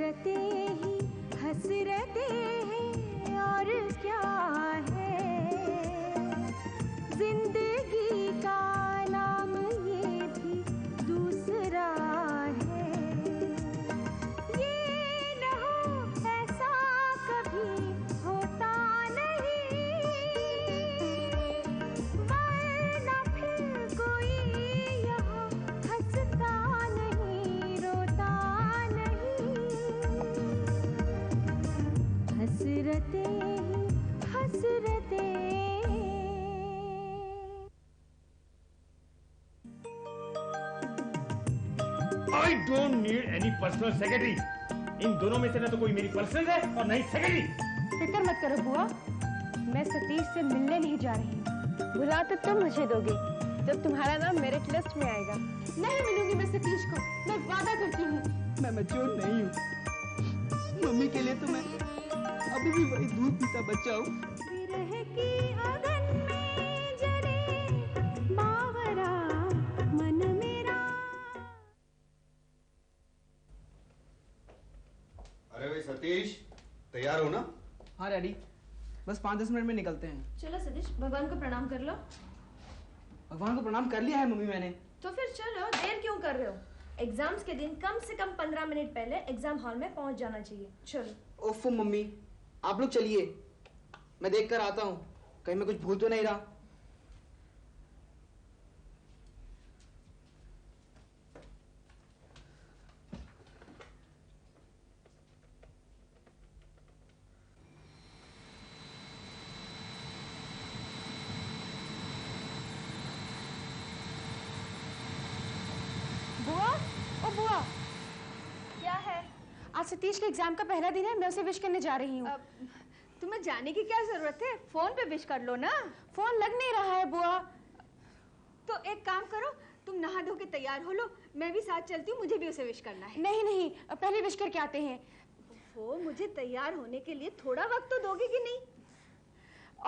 हसरतें ही हसरतें हैं और क्या है, जिंदगी का नाम ये भी दूसरा है। ये न हो ऐसा कभी होता नहीं, वरना फिर कोई यहाँ हंसता नहीं रोता नहीं। हसरतें ही हसरतें। I don't need any personal secretary. इन दोनों में से ना तो कोई मेरी पर्सनल है और ना ही सेक्रेटरी। फिक्र मत करो बुआ, मैं सतीश से मिलने नहीं जा रही हूँ। बुला तो तुम मुझे दोगे जब तुम्हारा नाम मेरिट लिस्ट में आएगा। नहीं मिलूंगी मैं सतीश को, मैं वादा करती हूँ। मैं मैच्योर नहीं हूँ। मम्मी के लिए तो मैं अभी भी वही दूध पीता बच्चा हूँ। विरह की अगन में जले बावरा मन मेरा। अरे भाई सतीश, तैयार हो ना? हाँ डैडी, बस 5-10 मिनट में निकलते हैं। चलो सतीश, भगवान को प्रणाम कर लो। भगवान को प्रणाम कर लिया है मम्मी मैंने। तो फिर चलो, देर क्यों कर रहे हो? एग्जाम्स के दिन कम से कम 15 मिनट पहले एग्जाम हॉल में पहुंच जाना चाहिए। चलो। ओफो मम्मी, आप लोग चलिए, मैं देख कर आता हूँ, कहीं मैं कुछ भूल तो नहीं रहा। बुआ, ओ बुआ, क्या है? आज सतीश के एग्जाम का पहला दिन है, मैं उसे विश करने जा रही हूँ। तुम्हें जाने की क्या जरूरत है? फोन पे विश कर लो ना। फोन लग नहीं रहा है बुआ। तो एक काम करो, तुम नहा धो के तैयार हो लो, मैं भी साथ चलती हूँ, मुझे भी उसे विश करना है। नहीं नहीं, पहले विश करके आते हैं। वो मुझे तैयार होने के लिए थोड़ा वक्त तो दोगे कि नहीं?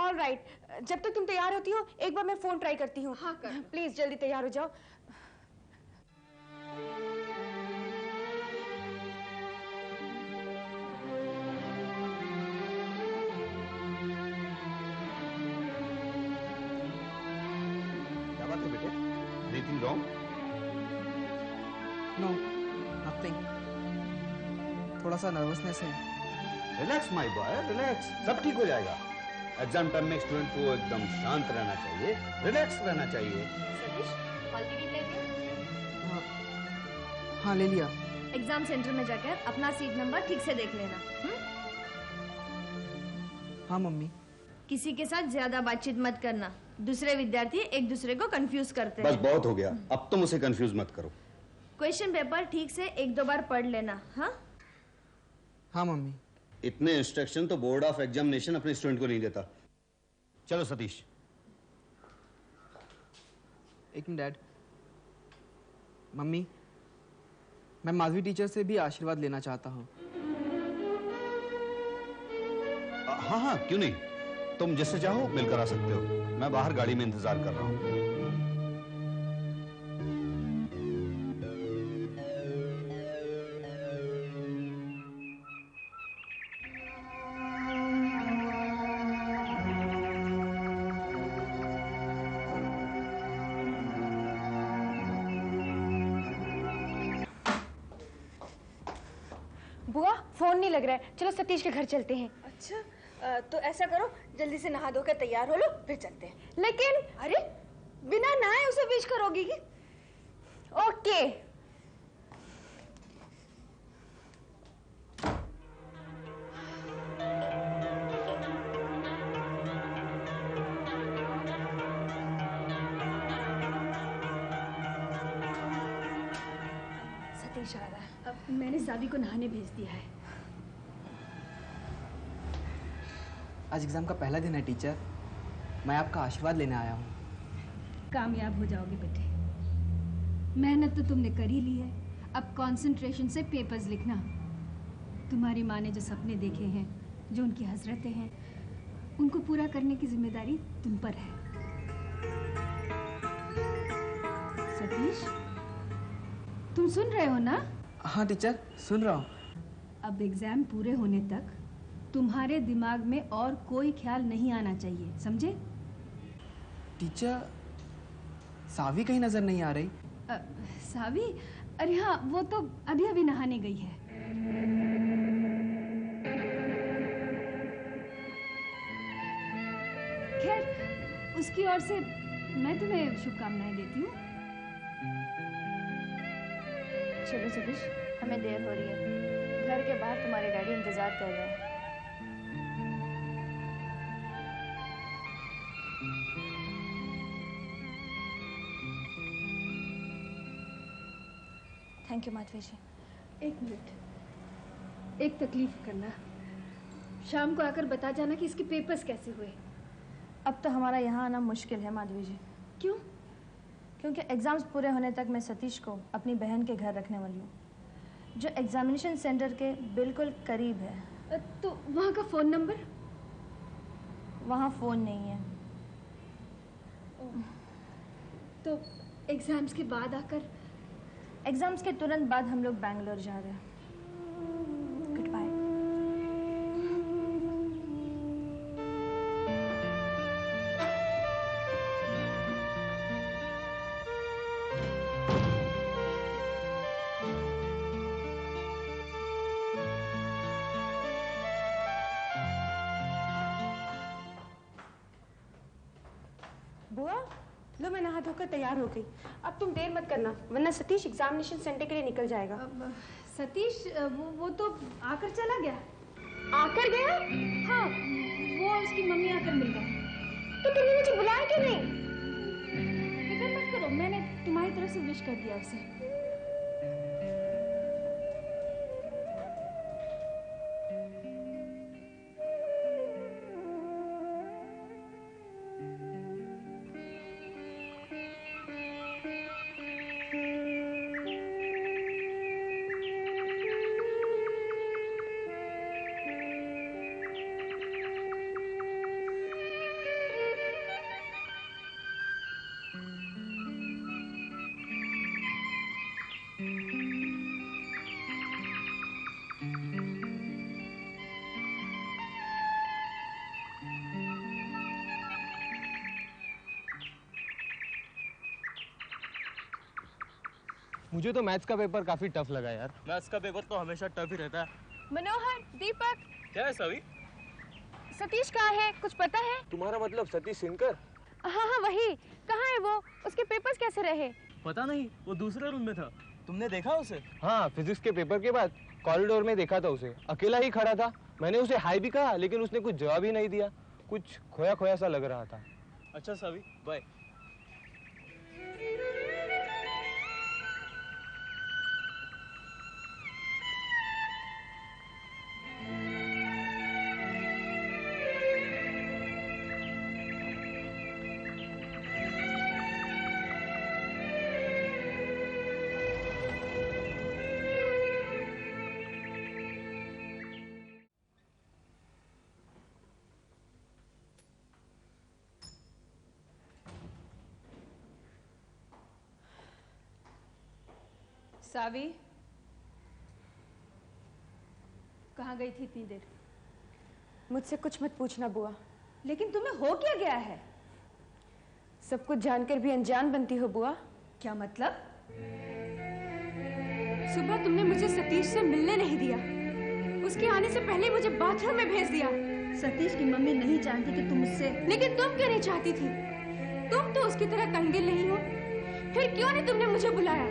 ऑल राइट, जब तक तुम तैयार होती हो एक बार मैं फोन ट्राई करती हूँ। हाँ कर। प्लीज जल्दी तैयार हो जाओ। Anything wrong? No, nothing. थोड़ा सा नर्वसनेस है। Relax my boy, relax. सब ठीक हो जाएगा। एग्जाम टाइम में स्टूडेंट को एकदम शांत रहना चाहिए, रिलैक्स रहना चाहिए। सतीश, हॉल टिकट ले लिया? हाँ ले लिया। एग्जाम सेंटर में जाकर अपना सीट नंबर ठीक से देख लेना। हाँ मम्मी। किसी के साथ ज्यादा बातचीत मत करना, दूसरे विद्यार्थी एक दूसरे को कंफ्यूज करते हैं। बस बहुत हो गया, अब तुम उसे कंफ्यूज मत करो। क्वेश्चन पेपर ठीक से 1-2 बार पढ़ लेना। हाँ हाँ मम्मी। इतने इंस्ट्रक्शन तो बोर्ड ऑफ एग्जामिनेशन अपने स्टूडेंट को नहीं देता। चलो सतीश। एक मिनट डैड। मम्मी, मैं माधवी टीचर से भी आशीर्वाद लेना चाहता हूँ। हाँ हाँ, क्यों नहीं, तुम जिससे चाहो मिलकर आ सकते हो। मैं बाहर गाड़ी में इंतजार कर रहा हूँ। बुआ, फोन नहीं लग रहा है, चलो सतीश के घर चलते हैं। अच्छा, तो ऐसा करो, जल्दी से नहा धो के तैयार हो लो, फिर चलते हैं। लेकिन अरे बिना नहाए उसे विश करोगी कि? ओके। सतीश आ रहा है। अब मैंने साबी को नहाने भेज दिया है। आज एग्जाम का पहला दिन है टीचर, मैं आपका आशीर्वाद लेने आया हूँ। कामयाब हो जाओगे बेटे, मेहनत तो तुमने कर ही ली है, अब कंसंट्रेशन से पेपर्स लिखना। तुम्हारी माँ ने जो सपने देखे हैं, जो उनकी हसरतें हैं, उनको पूरा करने की जिम्मेदारी तुम पर है। सतीश, तुम सुन रहे हो ना? हाँ टीचर, सुन रहा हूँ। अब एग्जाम पूरे होने तक तुम्हारे दिमाग में और कोई ख्याल नहीं आना चाहिए, समझे? टीचर, सावी कहीं नजर नहीं आ रही। सावी? अरे हाँ, वो तो अभी अभी नहाने गई है। खैर, उसकी ओर से मैं तुम्हें शुभकामनाएं देती हूँ। चलो सतीश, हमें देर हो रही है। घर के बाहर तुम्हारे डैडी इंतजार कर रहे हैं। थैंक यू माधवी जी। एक मिनट, एक तकलीफ करना। शाम को आकर बता जाना कि इसके पेपर्स कैसे हुए। अब तो हमारा यहाँ आना मुश्किल है माधवी जी। क्यों? क्योंकि एग्जाम्स पूरे होने तक मैं सतीश को अपनी बहन के घर रखने वाली हूँ, जो एग्जामिनेशन सेंटर के बिल्कुल करीब है। तो वहाँ का फ़ोन नंबर? वहाँ फ़ोन नहीं है। तो एग्ज़ाम्स के बाद आकर? एग्जाम्स के तुरंत बाद हम लोग बैंगलोर जा रहे हैं। Good bye. बुआ, लो मैं नहा धोकर तैयार हो गई। अब तुम देर मत करना, वरना सतीश एग्जामिनेशन सेंटर के लिए निकल जाएगा। सतीश वो तो आकर चला गया। आकर गया? हाँ, वो और उसकी मम्मी आकर मिल गए। तो तुमने मुझे बुलाया क्यों नहीं? फिक्र मत करो, मैंने तुम्हारी तरफ से विश कर दिया उसे। मुझे तो मैथ्स का पेपर काफी टफ लगा यार। मैथ्स का पेपर तो हमेशा टफ ही रहता है। मनोहर, दीपक, क्या है सभी? सतीश कहाँ है? कुछ पता है? तुम्हारा मतलब सतीश सिनकर? हाँ हाँ वही। कहाँ है वो? उसके पेपर्स कैसे रहे? पता नहीं, वो दूसरे रूम में था। तुमने देखा उसे? हाँ, फिजिक्स के पेपर के बाद कॉरिडोर में देखा था उसे। अकेला ही खड़ा था। मैंने उसे हाय भी कहा, लेकिन उसने कुछ जवाब ही नहीं दिया। कुछ खोया खोया सा लग रहा था। अच्छा सभी, बाय। सावी, कहाँ गई थी इतनी देर? मुझसे कुछ मत पूछना बुआ। लेकिन तुम्हें हो क्या गया है? सब कुछ जानकर भी अनजान बनती हो बुआ। क्या मतलब? सुबह तुमने मुझे सतीश से मिलने नहीं दिया। उसके आने से पहले मुझे बाथरूम में भेज दिया। सतीश की मम्मी नहीं जानती कि तुम उससे। लेकिन तुम क्यों नहीं चाहती थी? तुम तो उसकी तरह कंगिल नहीं हो। फिर क्यों नहीं तुमने मुझे बुलाया?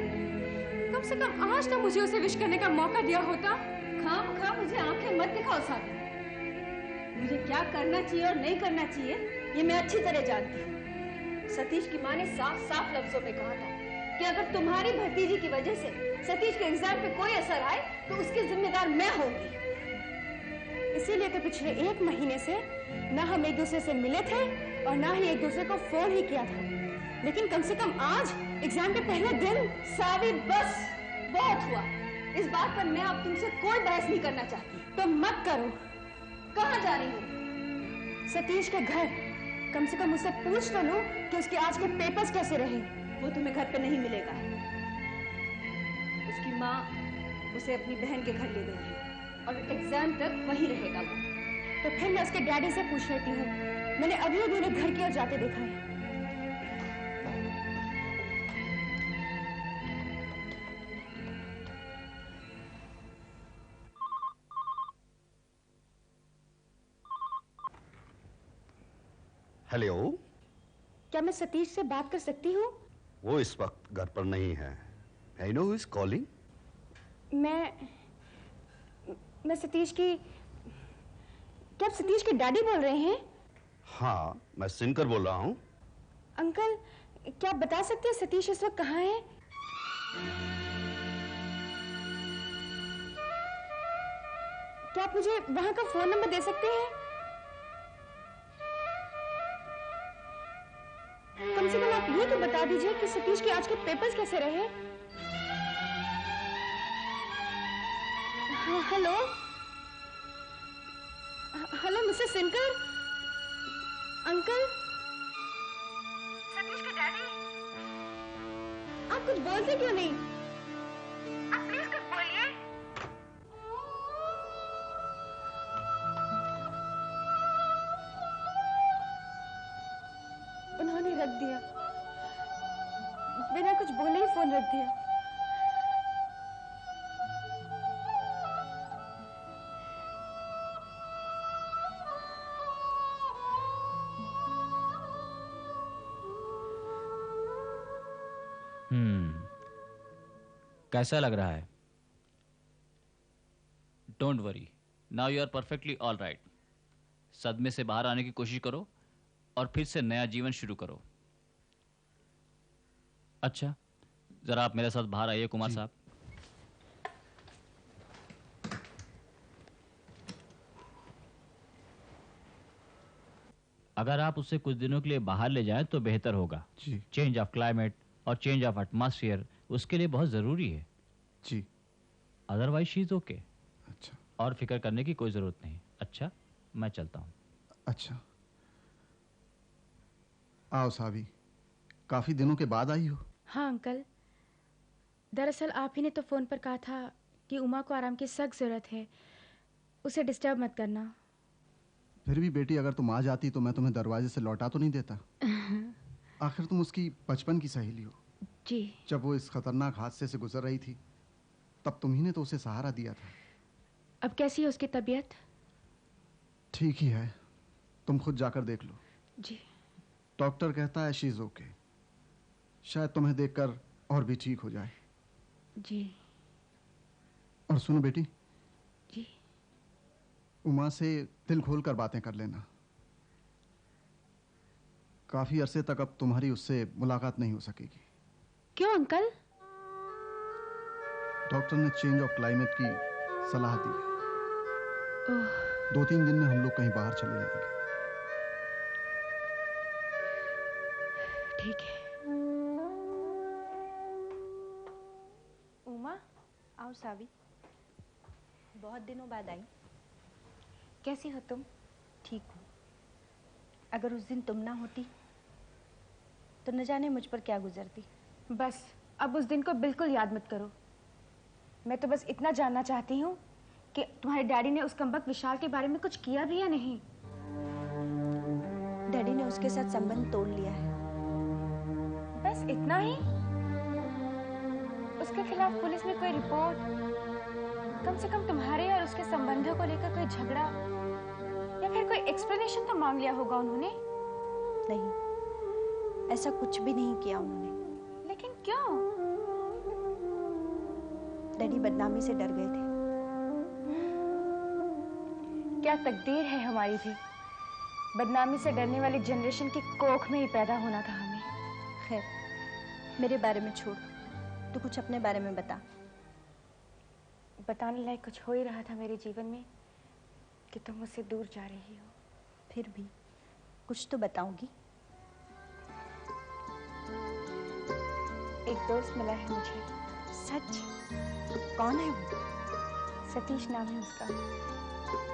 कम से कम आज तो मुझे उसे विश करने का मौका दिया होता। खामखा मुझे आंखें मत दिखाओ साथी। मुझे क्या करना चाहिए और नहीं करना चाहिए ये मैं अच्छी तरह जानती हूँ। सतीश की माँ ने साफ साफ लफ्जों में कहा था कि अगर तुम्हारी भतीजी की वजह से सतीश के एग्जाम पे कोई असर आए तो उसकी जिम्मेदार मैं होंगी। इसीलिए तो पिछले 1 महीने से ना हम एक दूसरे से मिले थे और ना ही एक दूसरे को फोन ही किया था। लेकिन कम से कम आज एग्जाम के पहले दिन। सावी, बस बहुत हुआ। इस बात पर मैं अब तुमसे कोई बहस नहीं करना चाहती। तो मत करो। कहाँ जा रही हो? सतीश के घर। कम से कम उससे पूछ तो लो कि उसके आज के पेपर्स कैसे रहे। वो तुम्हें घर पे नहीं मिलेगा। उसकी माँ उसे अपनी बहन के घर ले गई है और एग्जाम तक वही रहेगा वो। तो फिर मैं उसके डैडी से पूछ लेती हूँ। मैंने अभी अभी उन्हें घर की ओर जाते देखा है। हेलो, क्या मैं सतीश से बात कर सकती हूँ? वो इस वक्त घर पर नहीं है। I know who is calling. मैं सतीश की, क्या आप सतीश के डैडी बोल रहे हैं? हाँ, मैं सिनकर बोल रहा हूँ। अंकल, क्या आप बता सकते हैं सतीश इस वक्त कहाँ है? क्या आप मुझे वहां का फोन नंबर दे सकते हैं? कम से कम आप ये तो बता दीजिए कि सतीश के आज के पेपर्स कैसे रहे। हाँ, hello hello mister Sinkar. Uncle, Satish के डैडी, आप कुछ बोलते क्यों नहीं? आप प्लीज कुछ बोलिए। उन्होंने रख दिया, बिना कुछ बोले ही फोन रख दिया। कैसा लग रहा है? Don't worry, now you are perfectly all right. सदमे से बाहर आने की कोशिश करो और फिर से नया जीवन शुरू करो। अच्छा, जरा आप मेरे साथ बाहर आइए कुमार साहब। अगर आप उससे कुछ दिनों के लिए बाहर ले जाएं तो बेहतर होगा। चेंज ऑफ क्लाइमेट और चेंज ऑफ एटमॉस्फेयर उसके लिए बहुत जरूरी है जी। Otherwise she is okay. अच्छा, और फिक्र करने की कोई जरूरत नहीं। अच्छा, मैं चलता हूँ। अच्छा, आओ सावी, काफी दिनों के बाद आई हो। हाँ अंकल, दरअसल आप ही ने तो फोन पर कहा था कि उमा को आराम की सख्त जरूरत है, उसे डिस्टर्ब मत करना। फिर भी बेटी, अगर तुम आ जाती तो मैं तुम्हें दरवाजे से लौटा तो नहीं देता। आखिर तुम उसकी बचपन की सहेली हो। जी। जब वो इस खतरनाक हादसे से गुजर रही थी तब तुम ही ने तो उसे सहारा दिया था। अब कैसी है उसकी तबीयत? ठीक ही है, तुम खुद जाकर देख लो। जी। डॉक्टर कहता है शी इज ओके। शायद तुम्हें देखकर और भी ठीक हो जाए। जी। और सुनो बेटी। जी। उमा से दिल खोलकर बातें कर लेना। काफी अरसे तक अब तुम्हारी उससे मुलाकात नहीं हो सकेगी। क्यों अंकल? डॉक्टर ने चेंज ऑफ क्लाइमेट की सलाह दी है। 2-3 दिन में हम लोग कहीं बाहर चले जाएंगे। ठीक है। उमा, आओ सावी। बहुत दिनों बाद आई। कैसी हो तुम? ठीक हूँ। अगर उस दिन तुम ना होती तो न जाने मुझ पर क्या गुजरती। बस अब उस दिन को बिल्कुल याद मत करो। मैं तो बस इतना जानना चाहती हूँ कि तुम्हारे डैडी ने उस कमबख्त विशाल के बारे में कुछ किया भी या नहीं। डैडी ने उसके साथ संबंध तोड़ लिया है। बस इतना ही? उसके खिलाफ पुलिस में कोई रिपोर्ट, कम से कम तुम्हारे और उसके संबंधों को लेकर कोई झगड़ा या फिर कोई एक्सप्लेनेशन तो मांग लिया होगा उन्होंने? नहीं, ऐसा कुछ भी नहीं किया उन्होंने। लेकिन क्यों? डैडी बदनामी से डर गए थे। क्या तकदीर है हमारी भी, बदनामी से डरने वाली जनरेशन की कोख में ही पैदा होना था हमें। खैर, मेरे बारे में छोड़, तू कुछ अपने बारे में बता। बताने लायक कुछ हो ही रहा था मेरे जीवन में कि तुम मुझसे दूर जा रही हो। फिर भी कुछ तो बताऊंगी। एक दोस्त मिला है मुझे। सच? कौन है वो? सतीश नाम है उसका।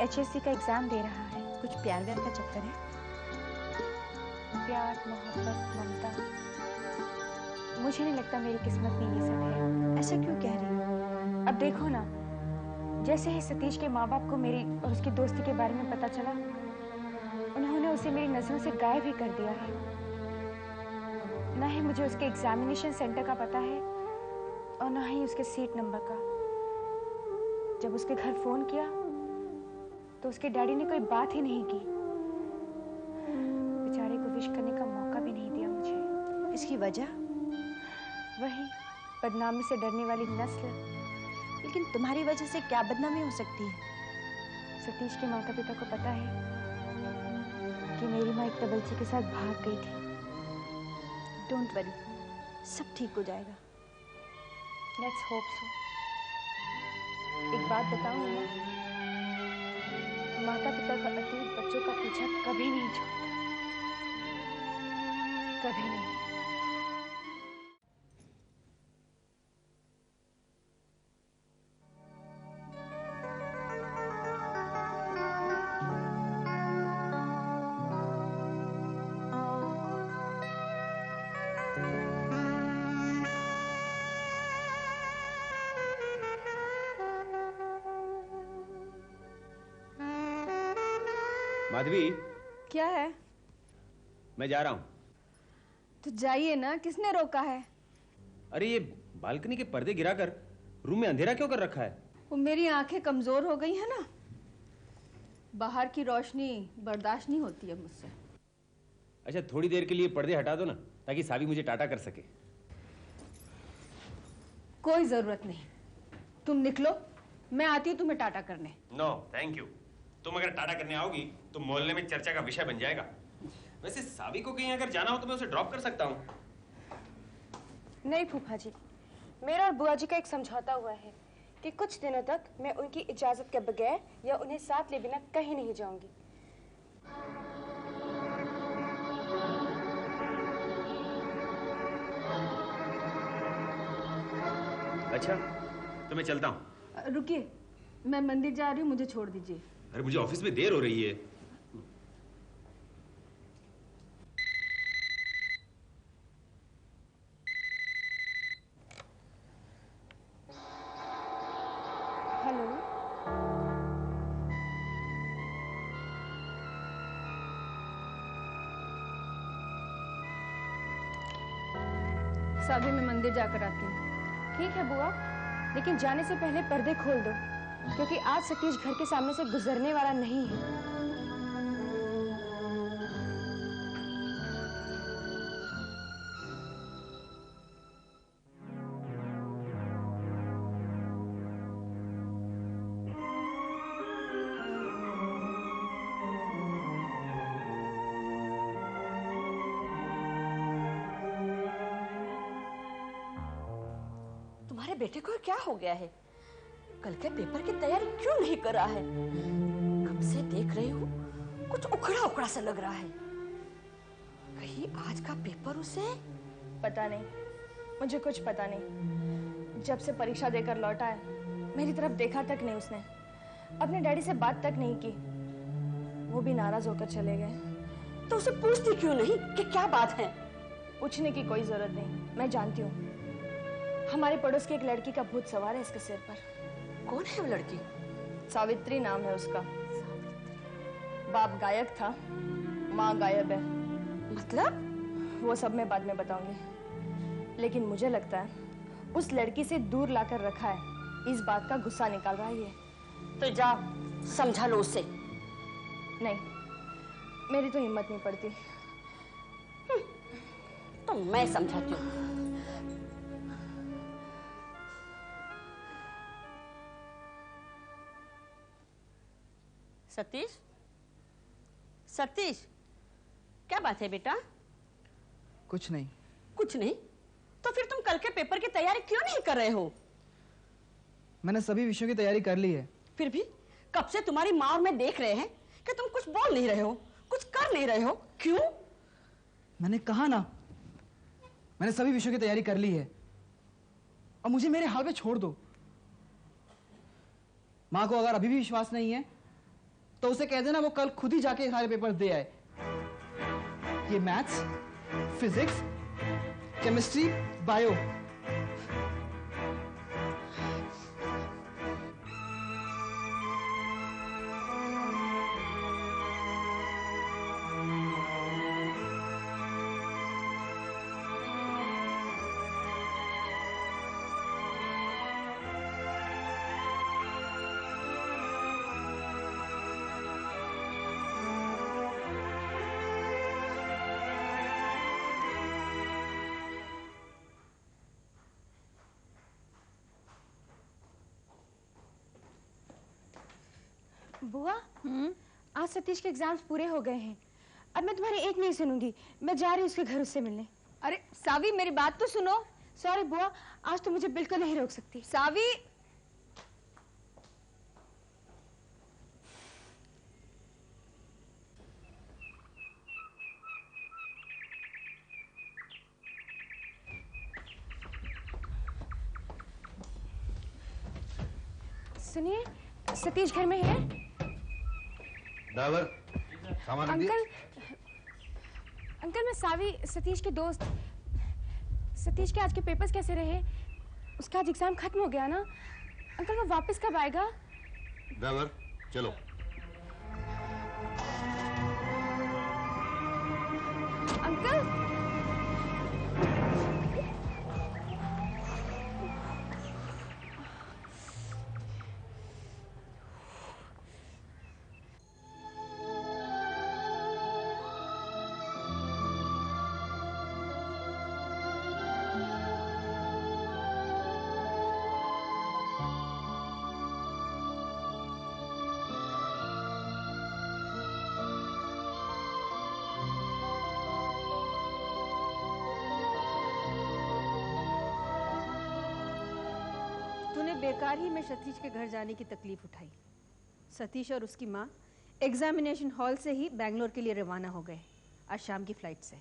HSC का एग्जाम दे रहा है। कुछ प्यार व्यार का चक्कर है? प्यार, मोहब्बत, ममता, मुझे नहीं लगता मेरी किस्मत में ये सब है। ऐसा क्यों कह रही हो? अब देखो ना, जैसे ही सतीश के माँ बाप को मेरी और उसकी दोस्ती के बारे में पता चला, उन्होंने उसे मेरी नजरों से गायब ही कर दिया है। ना ही मुझे उसके एग्जामिनेशन सेंटर का पता है और ना ही उसके सीट नंबर का। जब उसके घर फोन किया तो उसके डैडी ने कोई बात ही नहीं की। बेचारे को विश करने का मौका भी नहीं दिया मुझे। इसकी वजह? वही बदनामी से डरने वाली नस्ल। लेकिन तुम्हारी वजह से क्या बदनामी हो सकती है? सतीश के माता पिता को पता है कि मेरी माँ एक तबलची के साथ भाग गई थी। डोंट वरी, सब ठीक हो जाएगा। Let's hope so. एक बात बताऊं मैं, माता पिता का अतीत बच्चों का पीछा कभी नहीं छोड़ता, कभी नहीं। माधवी, क्या है? मैं जा रहा हूं। तो जाइए ना, किसने रोका है? अरे ये बालकनी के पर्दे गिराकर रूम में अंधेरा क्यों कर रखा है? वो मेरी आंखें कमजोर हो गई है ना, बाहर की रोशनी बर्दाश्त नहीं होती है मुझसे। अच्छा, थोड़ी देर के लिए पर्दे हटा दो ना, ताकि सावी मुझे टाटा कर सके। कोई जरूरत नहीं, तुम निकलो, मैं आती हूँ तुम्हें टाटा करने। No thank you. तुम अगर टाटा करने आओगी तो मोहल्ले में चर्चा का विषय बन जाएगा। वैसे सावी को कहीं अगर जाना हो तो मैं उसे ड्रॉप कर सकता हूँ। नहीं फूफा जी, मेरा और बुआ जी का एक समझौता हुआ है कि कुछ दिनों तक मैं उनकी इजाजत के बगैर या उन्हें साथ ले बिना कहीं नहीं जाऊंगी। अच्छा, तो मैं चलता हूँ। रुकिए, मैं मंदिर जा रही हूँ, मुझे छोड़ दीजिए। अरे मुझे ऑफिस में देर हो रही है। हेलो, सावी मैं मंदिर जाकर आती हूँ। ठीक है बुआ, लेकिन जाने से पहले पर्दे खोल दो, क्योंकि आज सतीश घर के सामने से गुजरने वाला नहीं है। तुम्हारे बेटे को क्या हो गया है? कल के पेपर की तैयारी क्यों नहीं कर रहा है? कब से देख रही हूँ, कुछ उखड़ा उखड़ा सा लग रहा है। कहीं आज का पेपर उसे? पता नहीं, मुझे कुछ पता नहीं। जब से परीक्षा देकर लौटा है, मेरी तरफ देखा तक नहीं उसने, अपने डैडी से बात तक नहीं की। वो भी नाराज होकर चले गए। तो उसे पूछती क्यों नहीं कि क्या बात है? पूछने की कोई जरूरत नहीं, मैं जानती हूँ। हमारे पड़ोस की एक लड़की का भूत सवार है इसके सिर पर। कौन है वो लड़की? सावित्री नाम है उसका। बाप गायक था, माँ गायब है। मतलब? वो सब मैं बाद में बताऊंगी, लेकिन मुझे लगता है उस लड़की से दूर लाकर रखा है, इस बात का गुस्सा निकाल रहा है ये। तो जा समझा लो उसे। नहीं, मेरी तो हिम्मत नहीं पड़ती। तो मैं समझाती हूँ। सतीश, सतीश, क्या बात है बेटा? कुछ नहीं। कुछ नहीं? तो फिर तुम कल के पेपर की तैयारी क्यों नहीं कर रहे हो? मैंने सभी विषयों की तैयारी कर ली है। फिर भी कब से तुम्हारी माँ और मैं देख रहे हैं कि तुम कुछ बोल नहीं रहे हो, कुछ कर नहीं रहे हो। क्यों? मैंने कहा ना, मैंने सभी विषयों की तैयारी कर ली है। अब मुझे मेरे हाल पे छोड़ दो। माँ को अगर अभी भी विश्वास नहीं है तो उसे कह देना वो कल खुद ही जाके सारे पेपर दे आए। ये मैथ्स, फिजिक्स, केमिस्ट्री, बायो, बुआ आज सतीश के एग्जाम्स पूरे हो गए हैं। अब मैं तुम्हारी एक नहीं सुनूंगी, मैं जा रही हूँ उसके घर उससे मिलने। अरे सावी मेरी बात तो सुनो। सॉरी बुआ, आज तो मुझे बिल्कुल नहीं रोक सकती। सावी सुनिए, सतीश घर में है? ड्राइवर सामान रख दिया? अंकल मैं सावी, सतीश के दोस्त। सतीश के आज के पेपर्स कैसे रहे? उसका आज एग्जाम खत्म हो गया ना। अंकल वो वापस कब आएगा? ड्राइवर चलो। अंकल बेकार ही में सतीश के घर जाने की तकलीफ उठाई। सतीश और उसकी माँ एग्जामिनेशन हॉल से ही बैंगलोर के लिए रवाना हो गए आज शाम की फ्लाइट से।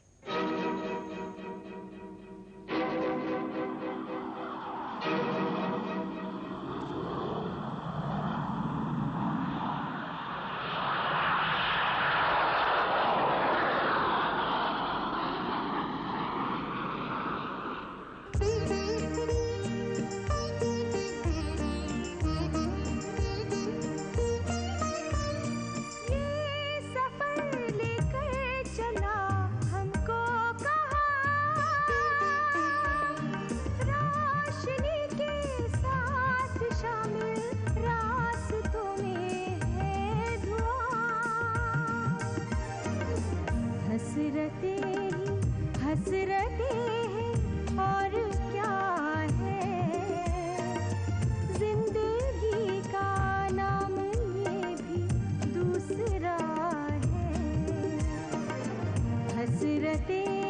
हसरतें हैं और क्या है, जिंदगी का नाम ये भी दूसरा है। हसरतें